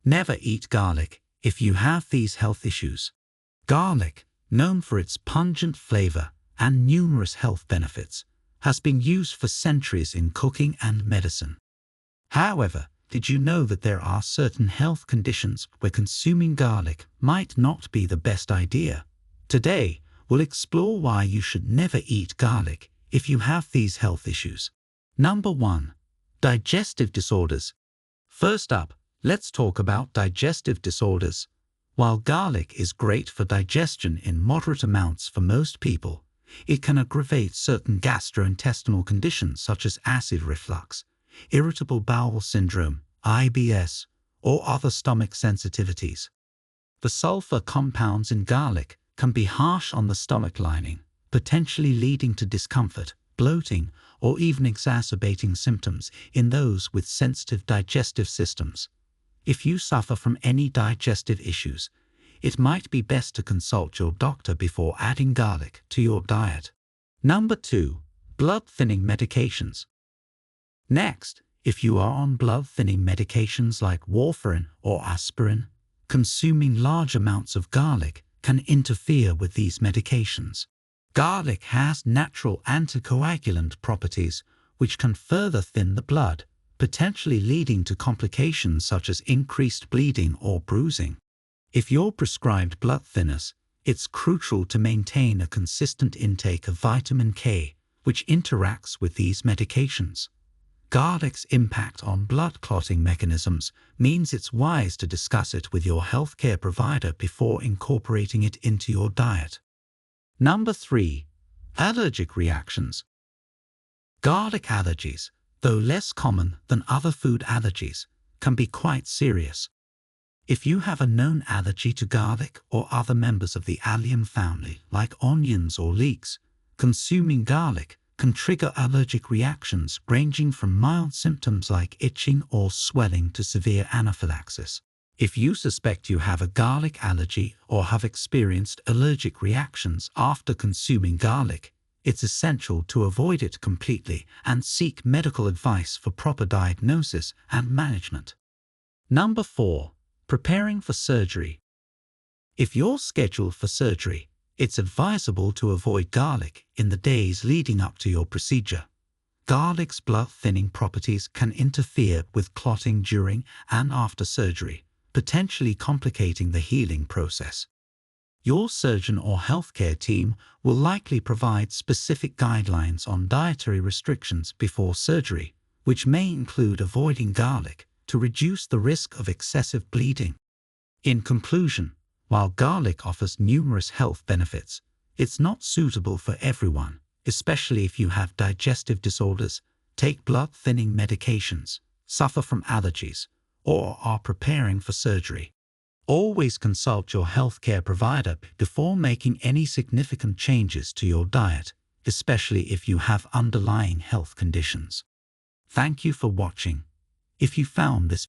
Never eat garlic if you have these health issues. Garlic, known for its pungent flavor and numerous health benefits, has been used for centuries in cooking and medicine. However, did you know that there are certain health conditions where consuming garlic might not be the best idea? Today, we'll explore why you should never eat garlic if you have these health issues. Number 1. Digestive disorders. First up, let's talk about digestive disorders. While garlic is great for digestion in moderate amounts for most people, it can aggravate certain gastrointestinal conditions such as acid reflux, irritable bowel syndrome, IBS, or other stomach sensitivities. The sulfur compounds in garlic can be harsh on the stomach lining, potentially leading to discomfort, bloating, or even exacerbating symptoms in those with sensitive digestive systems. If you suffer from any digestive issues, it might be best to consult your doctor before adding garlic to your diet. Number 2. Blood-thinning medications. Next, if you are on blood-thinning medications like warfarin or aspirin, consuming large amounts of garlic can interfere with these medications. Garlic has natural anticoagulant properties which can further thin the blood, potentially leading to complications such as increased bleeding or bruising. If you're prescribed blood thinners, it's crucial to maintain a consistent intake of vitamin K, which interacts with these medications. Garlic's impact on blood clotting mechanisms means it's wise to discuss it with your healthcare provider before incorporating it into your diet. Number 3. Allergic reactions. Garlic allergies, though less common than other food allergies, can be quite serious. If you have a known allergy to garlic or other members of the allium family, like onions or leeks, consuming garlic can trigger allergic reactions ranging from mild symptoms like itching or swelling to severe anaphylaxis. If you suspect you have a garlic allergy or have experienced allergic reactions after consuming garlic, it's essential to avoid it completely and seek medical advice for proper diagnosis and management. Number 4. Preparing for surgery. If you're scheduled for surgery, it's advisable to avoid garlic in the days leading up to your procedure. Garlic's blood-thinning properties can interfere with clotting during and after surgery, potentially complicating the healing process. Your surgeon or healthcare team will likely provide specific guidelines on dietary restrictions before surgery, which may include avoiding garlic to reduce the risk of excessive bleeding. In conclusion, while garlic offers numerous health benefits, it's not suitable for everyone, especially if you have digestive disorders, take blood-thinning medications, suffer from allergies, or are preparing for surgery. Always consult your healthcare provider before making any significant changes to your diet, especially if you have underlying health conditions. Thank you for watching. If you found this